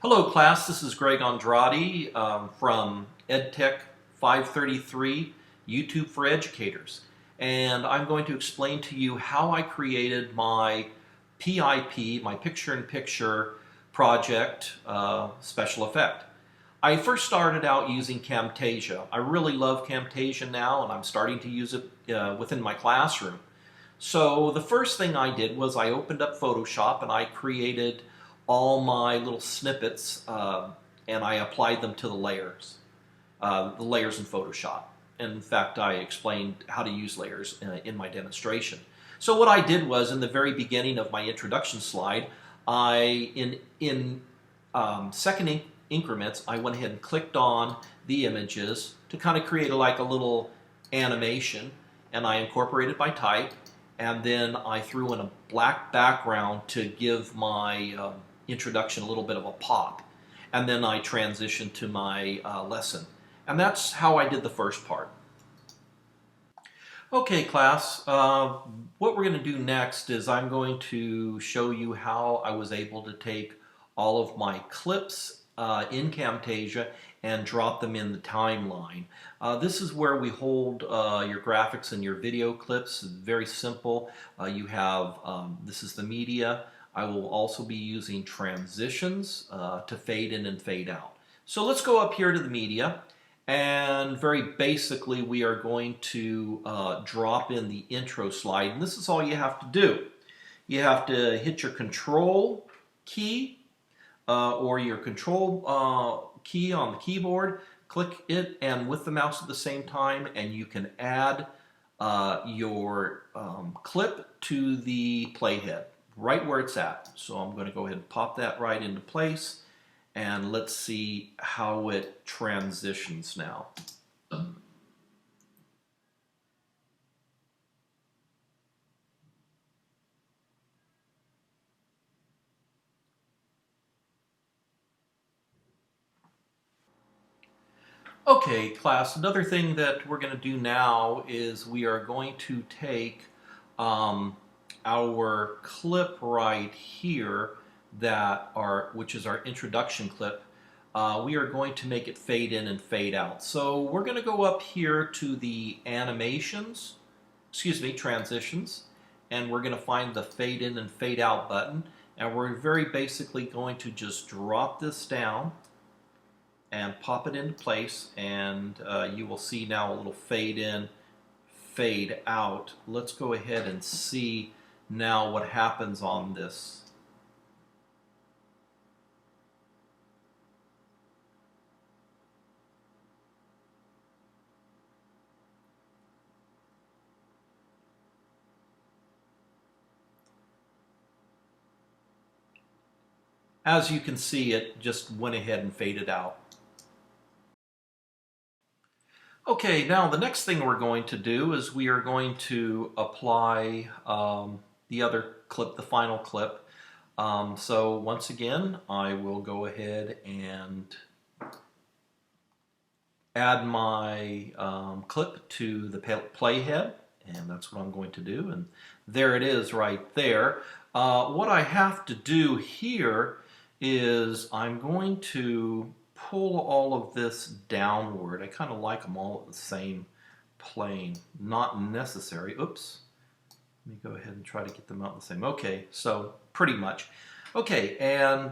Hello class, this is Greg Andrade from EdTech 533 YouTube for Educators, and I'm going to explain to you how I created my PIP, my picture-in-picture project special effect. I first started out using Camtasia. I really love Camtasia now, and I'm starting to use it within my classroom. So the first thing I did was I opened up Photoshop and I created all my little snippets and I applied them to the layers in Photoshop. And in fact, I explained how to use layers in my demonstration. So what I did was, in the very beginning of my introduction slide, in second increments, I went ahead and clicked on the images to kind of create like a little animation, and I incorporated by type, and then I threw in a black background to give my introduction a little bit of a pop, and then I transitioned to my lesson. And that's how I did the first part. Okay class, what we're going to do next is I'm going to show you how I was able to take all of my clips in Camtasia and drop them in the timeline. This is where we hold your graphics and your video clips. Very simple. You have, this is the media. I will also be using transitions to fade in and fade out. So let's go up here to the media, and very basically we are going to drop in the intro slide, and this is all you have to do. You have to hit your control key or your control key on the keyboard, click it and with the mouse at the same time, and you can add your clip to the playhead right where it's at. So I'm going to go ahead and pop that right into place, and let's see how it transitions now. Okay, class, another thing that we're going to do now is we are going to take our clip right here, which is our introduction clip. We are going to make it fade in and fade out. So we're going to go up here to the transitions, and we're going to find the fade in and fade out button, and we're very basically going to just drop this down and pop it into place, and you will see now a little fade in, fade out. Let's go ahead and see now what happens on this. As you can see, it just went ahead and faded out. Okay, now the next thing we're going to do is we are going to apply the other clip, the final clip. So once again, I will go ahead and add my clip to the playhead, and that's what I'm going to do, and there it is right there. What I have to do here is I'm going to pull all of this downward. I kind of like them all at the same plane. Not necessary. Oops. Let me go ahead and try to get them out the same. Okay, so pretty much. Okay, and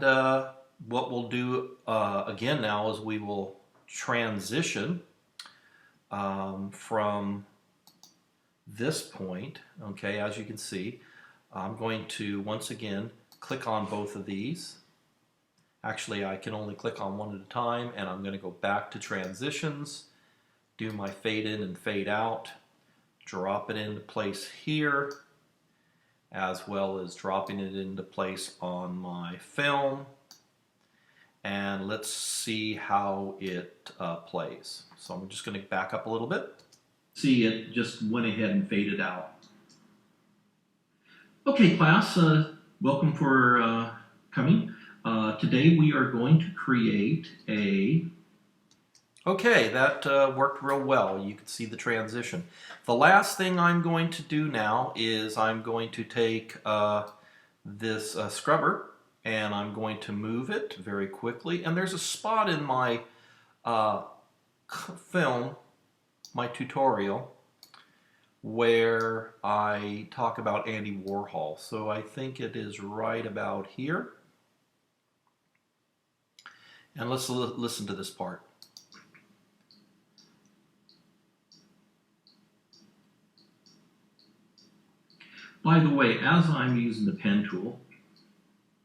what we'll do again now is we will transition from this point. Okay, as you can see, I'm going to once again click on both of these. Actually, I can only click on one at a time, and I'm going to go back to transitions, do my fade in and fade out, drop it into place here, as well as dropping it into place on my film, and let's see how it plays. So I'm just going to back up a little bit. See, it just went ahead and faded out. Okay, class, welcome for coming. Today we are going to create a... Okay, that worked real well. You can see the transition. The last thing I'm going to do now is I'm going to take this scrubber and I'm going to move it very quickly. And there's a spot in my uh, film, my tutorial, where I talk about Andy Warhol. So I think it is right about here. And let's listen to this part. By the way, as I'm using the pen tool,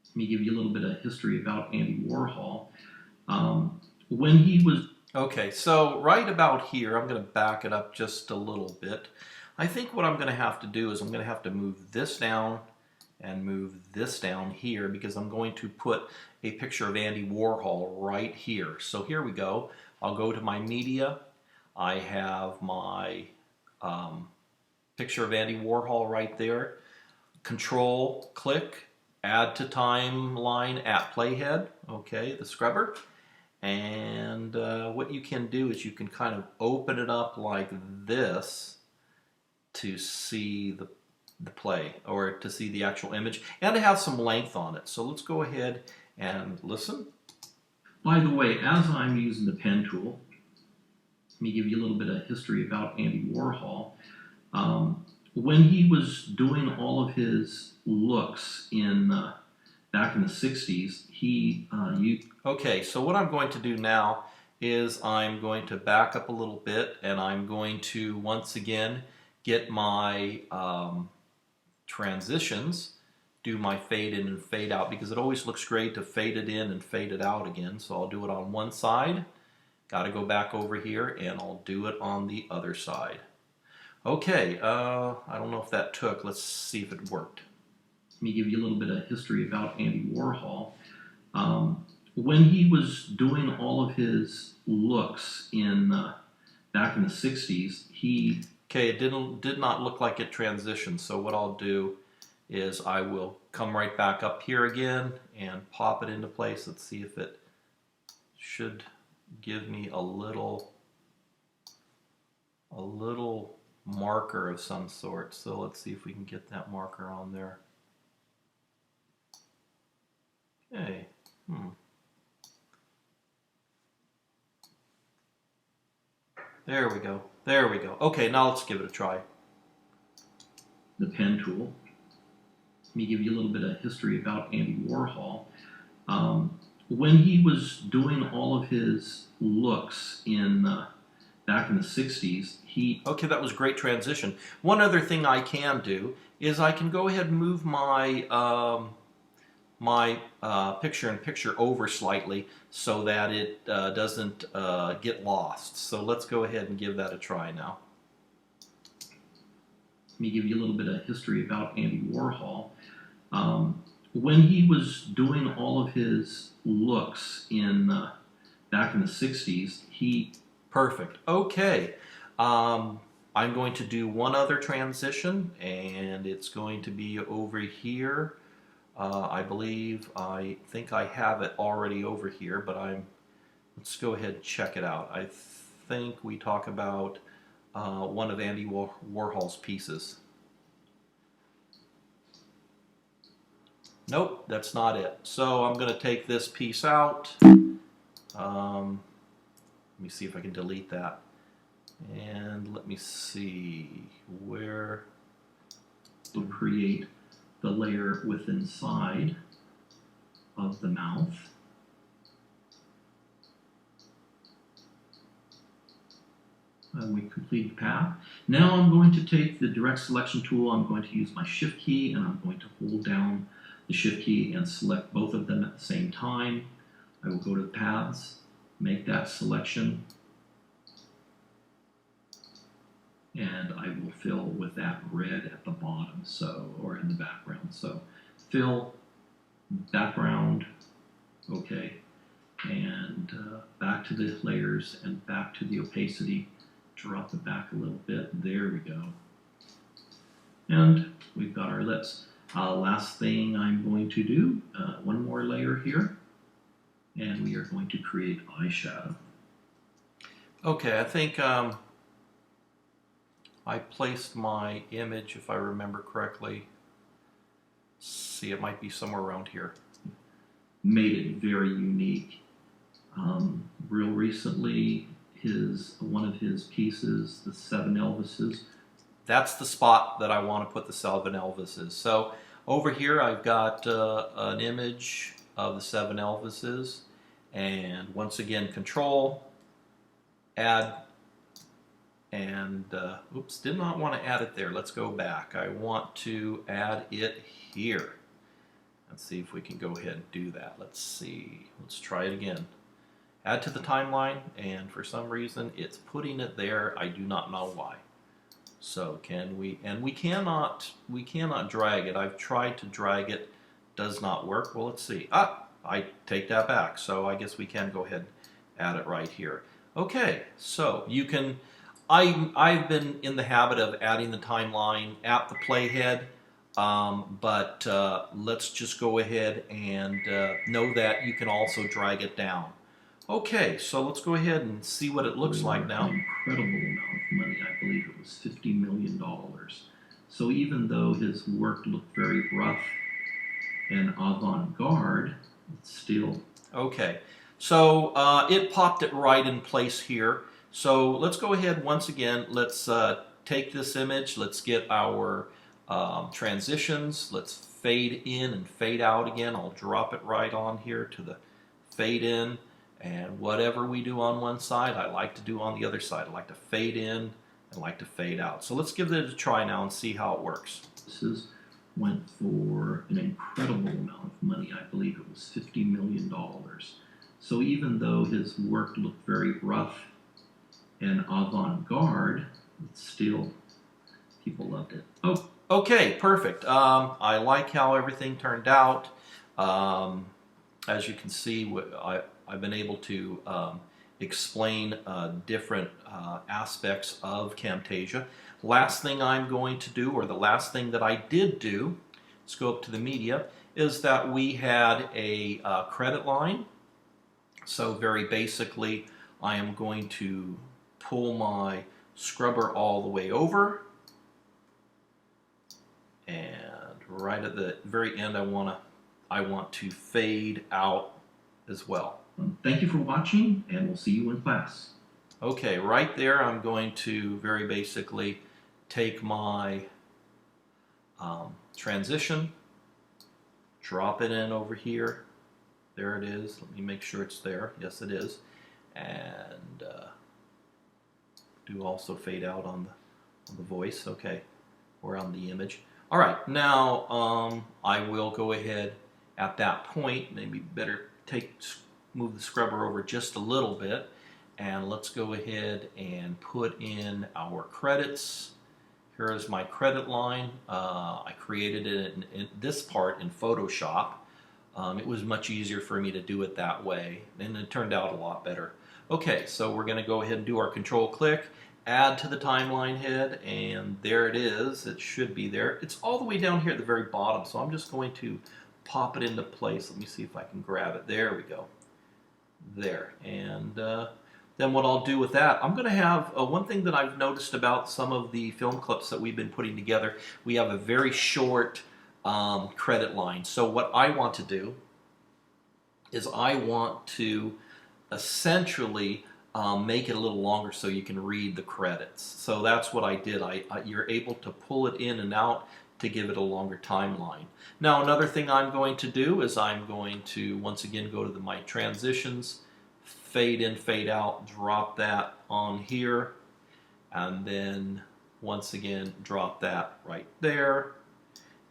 let me give you a little bit of history about Andy Warhol. When he was... Okay, so right about here, I'm going to back it up just a little bit. I think what I'm going to have to do is I'm going to have to move this down and move this down here because I'm going to put a picture of Andy Warhol right here. So here we go. I'll go to my media. I have my picture of Andy Warhol right there. Control, click, add to timeline at playhead. Okay, the scrubber. And what you can do is you can kind of open it up like this to see the play, or to see the actual image, and to have some length on it. So let's go ahead and listen. By the way, as I'm using the pen tool, let me give you a little bit of history about Andy Warhol. When he was doing all of his looks back in the 60s, Okay, so what I'm going to do now is I'm going to back up a little bit, and I'm going to once again get my transitions, do my fade in and fade out, because it always looks great to fade it in and fade it out again. So I'll do it on one side, got to go back over here, and I'll do it on the other side. Okay, I don't know if that took. Let's see if it worked. Let me give you a little bit of history about Andy Warhol. When he was doing all of his looks back in the 60s, Okay, it did not look like it transitioned, so what I'll do is I will come right back up here again and pop it into place. Let's see if it should give me a little marker of some sort. So let's see if we can get that marker on there. Okay. There we go. There we go. Okay, now let's give it a try. The pen tool. Let me give you a little bit of history about Andy Warhol. When he was doing all of his looks back in the 60s, Okay, that was a great transition. One other thing I can do is I can go ahead and move my picture-in-picture over slightly so that it doesn't get lost. So let's go ahead and give that a try now. Let me give you a little bit of history about Andy Warhol. When he was doing all of his looks back in the 60s, Perfect. Okay. I'm going to do one other transition, and it's going to be over here. I think I have it already over here, but let's go ahead and check it out. I think we talk about one of Andy Warhol's pieces. Nope, that's not it. So I'm going to take this piece out. Let me see if I can delete that. And let me see where we'll create the layer with inside of the mouth. And we complete the path. Now I'm going to take the direct selection tool. I'm going to use my shift key, and I'm going to hold down the shift key and select both of them at the same time. I will go to the paths, make that selection, and I will fill with that red at the bottom, or in the background. So fill, background, okay, and back to the layers and back to the opacity. Drop it back a little bit. There we go. And we've got our lips. Last thing I'm going to do, one more layer here, and we are going to create eyeshadow. Okay, I think I placed my image, if I remember correctly. See, it might be somewhere around here. made it very unique. Real recently, one of his pieces, the Seven Elvises. That's the spot that I want to put the Seven Elvises. So over here I've got an image of the Seven Elvises, and once again Control, Add, and oops, did not want to add it there. Let's go back. I want to add it here. Let's see if we can go ahead and do that. Let's see. Let's try it again. Add to the timeline, and for some reason it's putting it there. I do not know why. So can we, and we cannot drag it. I've tried to drag it, does not work. Well, let's see. I take that back. So I guess we can go ahead and add it right here. Okay, so you can, I've been in the habit of adding the timeline at the playhead, but let's just go ahead and know that you can also drag it down. Okay, so let's go ahead and see what it looks like now. An incredible amount of money. I believe it was $50 million. So even though his work looked very rough and avant-garde, it's still... Okay, so it popped it right in place here. So let's go ahead once again. Let's take this image. Let's get our transitions. Let's fade in and fade out again. I'll drop it right on here to the fade in. And whatever we do on one side, I like to do on the other side. I like to fade in and like to fade out. So let's give it a try now and see how it works. This went for an incredible amount of money. I believe it was $50 million. So even though his work looked very rough and avant-garde, it's still, people loved it. Oh, okay, perfect. I like how everything turned out. As you can see, I've been able to explain different aspects of Camtasia. Last thing I'm going to do, or the last thing that I did do, let's go up to the media, is that we had a credit line. So very basically, I am going to pull my scrubber all the way over, and right at the very end, I want to fade out as well. Thank you for watching, and we'll see you in class. Okay, right there I'm going to very basically take my transition, drop it in over here. There it is. Let me make sure it's there. Yes, it is. And do also fade out on the voice, okay, or on the image. All right, now I will go ahead at that point, maybe better move the scrubber over just a little bit, and let's go ahead and put in our credits. Here is my credit line. I created it in this part in Photoshop. It was much easier for me to do it that way, and it turned out a lot better. Okay, so we're going to go ahead and do our control click, add to the timeline head, and there it is. It should be there. It's all the way down here at the very bottom, so I'm just going to pop it into place. Let me see if I can grab it. There we go. There. And then what I'll do with that, I'm going to have one thing that I've noticed about some of the film clips that we've been putting together, we have a very short credit line. So what I want to do is I want to essentially make it a little longer so you can read the credits. So that's what I did. You're able to pull it in and out to give it a longer timeline. Now another thing I'm going to do is I'm going to once again go to my transitions, fade in, fade out, drop that on here, and then once again drop that right there,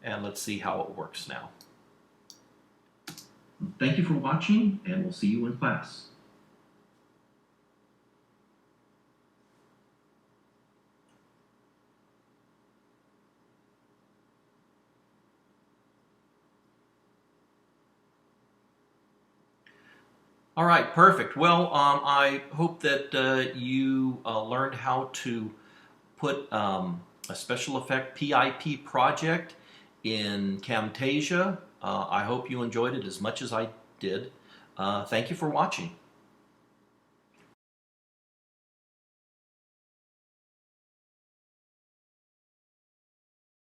and let's see how it works now. Thank you for watching, and we'll see you in class. All right, perfect. Well, I hope that you learned how to put a special effect PIP project in Camtasia. I hope you enjoyed it as much as I did. Thank you for watching.